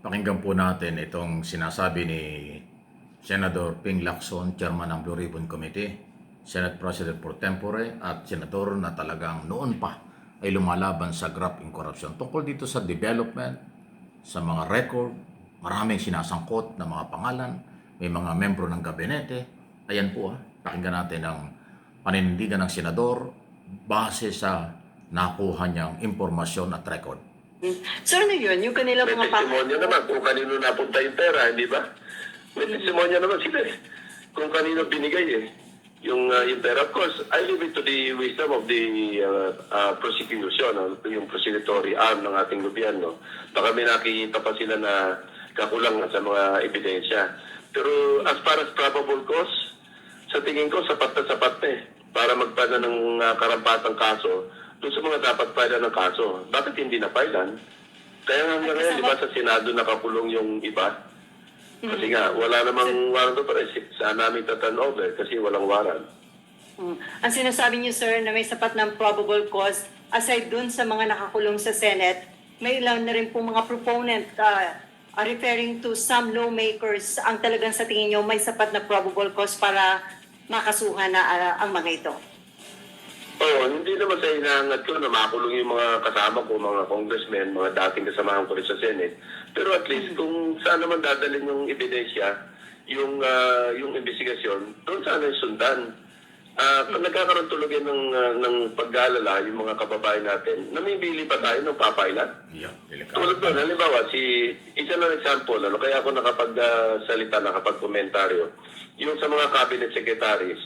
Pakinggan po natin itong sinasabi ni Senador Ping Lacson, Chairman ng Blue Ribbon Committee, Senate President pro tempore at senador na talagang noon pa ay lumalaban sa graft and corruption. Tungkol dito sa development, sa mga record, maraming sinasangkot na mga pangalan, may mga membro ng gabinete. Ayan po, pakinggan natin ang paninindigan ng senador base sa nakuha niyang impormasyon at record. Sir, ano yun? Yung kanilang May mga testimonya naman kung kanino napunta yung pera, hindi ba? May testimonya naman sila eh. Kung kanino binigay eh. Yung pera. Of course, I leave it to the wisdom of the prosecution, yung prosecutory arm ng ating gobyerno. Baka may nakikita pa sila na kakulang sa mga ebidensya. Pero as far as probable cause, sa tingin ko, sapat na eh. Para magpala ng karampatang kaso, doon sa mga dapat pala ng kaso. Bakit hindi na-filean? Kaya nga ngayon, di ba sa Senado nakakulong yung iba? Kasi nga, wala namang warrant of arrest. Saan namin ta-turnover kasi walang warrant. Ang sinasabi niyo, sir, na may sapat ng probable cause, aside dun sa mga nakakulong sa Senate, may ilan na rin po mga proponent referring to some lawmakers ang talagang sa tingin niyo may sapat na probable cause para makasuhan na ang mga ito. Oo, hindi naman sa hinahangad ko na makulong yung mga kasama ko, mga congressmen, mga dating kasamahan ko rin sa Senate. Pero at least kung saan naman dadalhin yung ebidensya, yung investigasyon, doon sana yung sundan. Pag nagkakaroon tuloy ng pag-aalala yung mga kababayan natin, namimili pa tayo ng papailan. Yeah, Tulad doon, halimbawa, isa na example, kaya ako nakapagsalita, nakapag-komentaryo, yung sa mga cabinet secretaries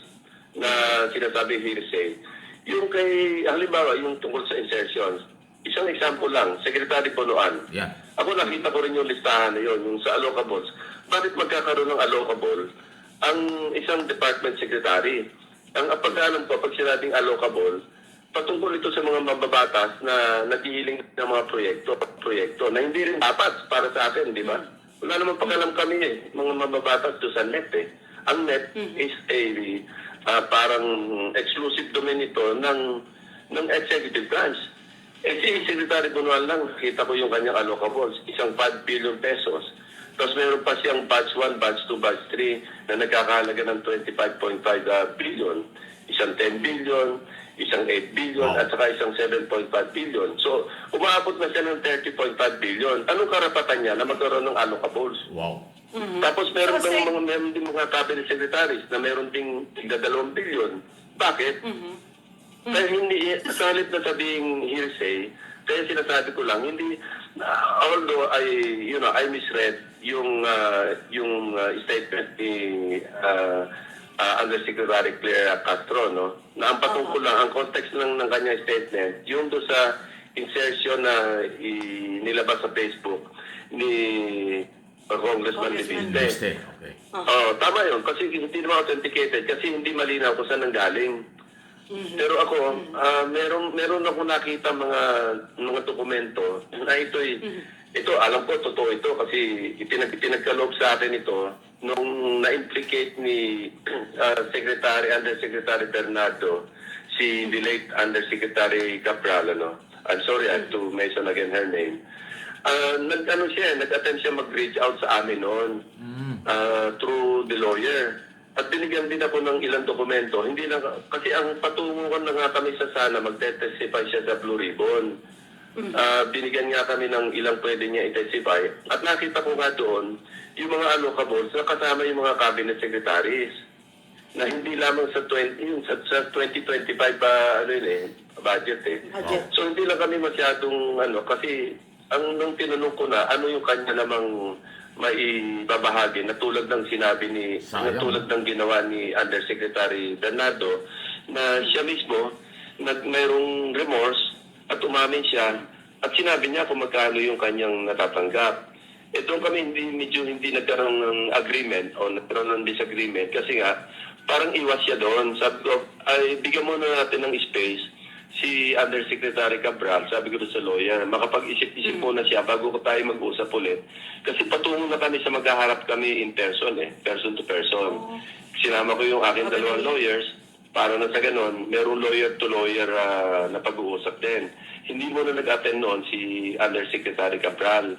na sinasabi hearsay, yung kay, halimbawa, yung tungkol sa insertions, isang example lang, Secretary Bonoan. Yeah. Ako nakita ko rin yung listahan na yun, yung sa allocables. Bakit magkakaroon ng allocable ang isang department secretary? Ang pagkaalam ko, pag sinabing allocable, patungkol ito sa mga mababatas na naghihiling ng mga proyekto na hindi rin dapat para sa atin, di ba? Wala naman pagkalam kami mga mababatas doon sa NEP eh. Ang NEP is parang exclusive domain ito ng executive branch. Si Secretary Bunuan lang, kita ko yung kanyang allocables, isang 5 billion pesos. Tapos meron pa siyang batch 1, batch 2, batch 3 na nagkakahalaga ng 25.5 billion, isang 10 billion, isang 8 billion, at saka isang 7.5 billion. So, umaabot na siya ng 30.5 billion. Anong karapatan niya na magkaroon ng allocables? Wow. Tapos meron din mga cabinet secretaries na meron ding 2 billion. Bakit? Kaya hindi, salit na sabing hearsay, kaya sinasabi ko lang, hindi, although I misread yung statement ni Undersecretary Claire Castro, no? Na ang patungkol lang, ang context ng kanyang statement, yung doon sa insertion na nilabas sa Facebook ni Congressman Leviste. Okay. Tama yun. Kasi hindi naman authenticated. Kasi hindi malinaw kung saan nanggaling. Pero ako, meron ako nakita mga dokumento na ito, alam ko, totoo ito. Kasi itinagkaloob sa akin ito nung na-implicate ni Undersecretary Bernardo, si the late Undersecretary Cabral, ano? I'm sorry, I have to mention again her name. Nag-attempt siya mag-reach out sa amin noon through the lawyer. At binigyan din ako ng ilang dokumento. Hindi na, kasi ang patungo na nga kami sa sana, magte-testify siya sa Blue Ribbon. Binigyan nga kami ng ilang pwede niya i-testify. At nakita ko nga doon, yung mga allocables na kasama yung mga cabinet secretaries na hindi lamang sa 2025 budget eh. So hindi lang kami masyadong kasi nung tinanong ko na ano yung kanya namang maibabahagi na tulad ng sinabi tulad ng ginawa ni Undersecretary Bernardo na siya mismo mayroong remorse at umamin siya at sinabi niya kung magkano yung kanyang natatanggap. Doon kami medyo hindi nagkaroon ng agreement o nagkaroon ng disagreement kasi nga parang iwas siya doon. Sabi ko, bigyan muna natin ng space si Undersecretary Cabral, sabi ko sa lawyer, makapag-isip-isip muna siya bago ko tayo mag-usap ulit. Kasi patungo na kami sa maghaharap kami in person person to person. Sinama ko yung aking dalawang lawyers para na sa ganon, merong lawyer to lawyer na pag-uusap din. Hindi mo na nag-attend noon si Undersecretary Cabral.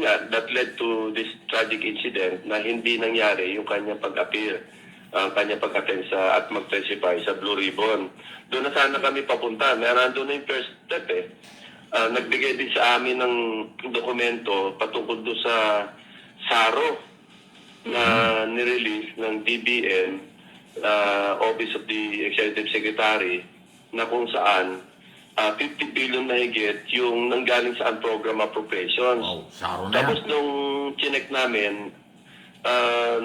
yun nga, that led to this tragic incident na hindi nangyari yung kanyang pag-appear, ang kanyang pag-attend sa at mag-testify sa Blue Ribbon. Doon na sana kami papunta. Nandun na yung first step eh. Nagbigay din sa amin ng dokumento patungkol doon sa SARO na nirelease ng DBM, Office of the Executive Secretary, na kung saan 50 billion na higit yung nanggaling sa unprogram appropriations. Wow, saro na Tapos yan. nung chinek namin,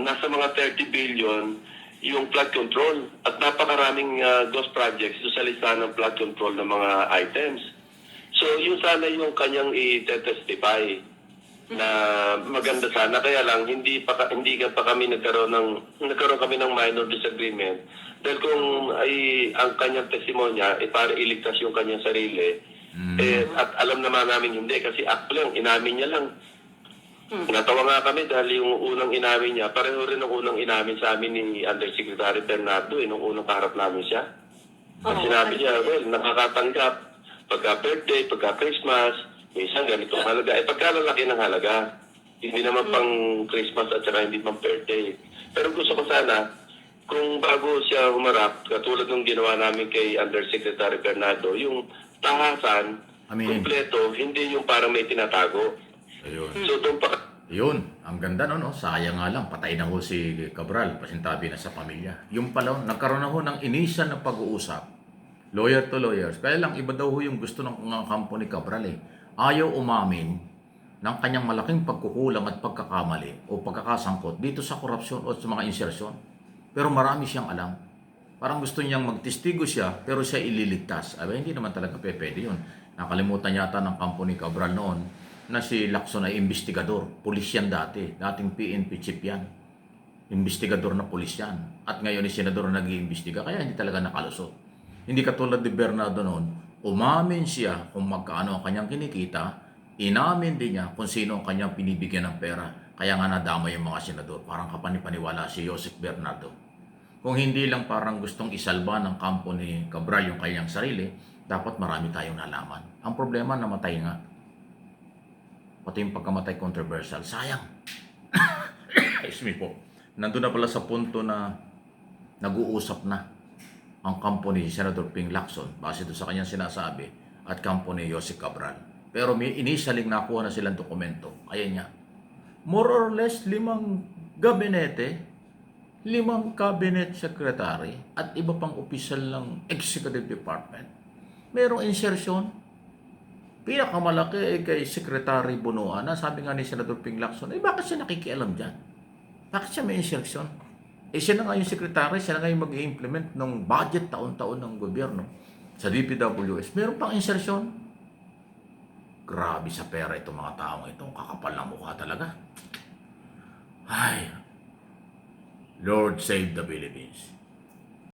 nasa mga 30 billion yung flood control at napakaraming ghost projects doon sa listahan ng flood control ng mga items. So yun sana yung kanyang i-testify na maganda sana, kaya lang hindi pa kami nagkaroon kami ng minor disagreement dahil kung ang kanyang testimonya para iligtas yung kanyang sarili at alam naman namin hindi kasi act lang, inamin niya lang. Natawa nga kami dahil yung unang inamin niya, pareho rin ang unang inamin sa amin ni Undersecretary Bernardo nung unang kaharap namin siya. At sinabi niya, well, nakakatanggap pagka birthday, pagka Christmas, minsan ganitong halaga. Pagkalalaki ng halaga, hindi naman pang Christmas at saka hindi pang birthday. Pero gusto ko sana, kung bago siya humarap, katulad ng ginawa namin kay Undersecretary Bernardo, yung tahasan, Aminin. kumpleto, hindi yung parang may tinatago. Ayun. So doon pa Yun, ang ganda no? Sayang nga lang, patay na ho si Cabral, pasintabi na sa pamilya. Yung pala, nagkaroon na ho ng initial na pag-uusap, lawyer to lawyers. Kaya lang, iba daw ho yung gusto ng kampo ni Cabral eh. Ayaw umamin ng kanyang malaking pagkukulang at pagkakamali o pagkakasangkot dito sa korupsyon o sa mga insersyon. Pero marami siyang alam. Parang gusto niyang magtestigo siya, pero siya ililigtas. Aba, hindi naman talaga pwede yun. Nakalimutan yata ng kampo ni Cabral noon na si Lacson ay investigador. Pulis yan dati. Dating PNP chief yan. Investigador na pulis yan. At ngayon ay senador na nag-iimbestiga. Kaya hindi talaga nakalusot. Hindi katulad ni Bernardo noon, umamin siya kung magkaano ang kanyang kinikita, inamin din niya kung sino ang kanyang pinibigyan ng pera. Kaya nga nadama yung mga senador. Parang kapanipaniwala si Joseph Bernardo. Kung hindi lang parang gustong isalba ng kampo ni Cabral yung kanyang sarili, dapat marami tayong nalaman. Ang problema, namatay nga. Pati yung pagkamatay controversial. Sayang. Excuse me po. Nandun na pala sa punto na nag-uusap na ang kampo ni Senator Ping Lacson base doon sa kanyang sinasabi at kampo ni Jose Cabral. Pero may inisaling nakuha na silang dokumento. Ayan niya. More or less 5 gabinete, 5 cabinet secretary at iba pang opisyal ng executive department. Merong insertion. Pinakamalaki ay kay Secretary Bunuan. Sabi nga ni Senator Ping Lacson, bakit siya nakikialam dyan? Bakit siya may insertion? Siya na nga yung secretary, siya na nga yung mag-i-implement ng budget taon-taon ng gobyerno sa DPWS. Meron pang insertion. Grabe sa pera itong mga taong itong kakapal na mukha talaga. Ay, Lord save the Philippines.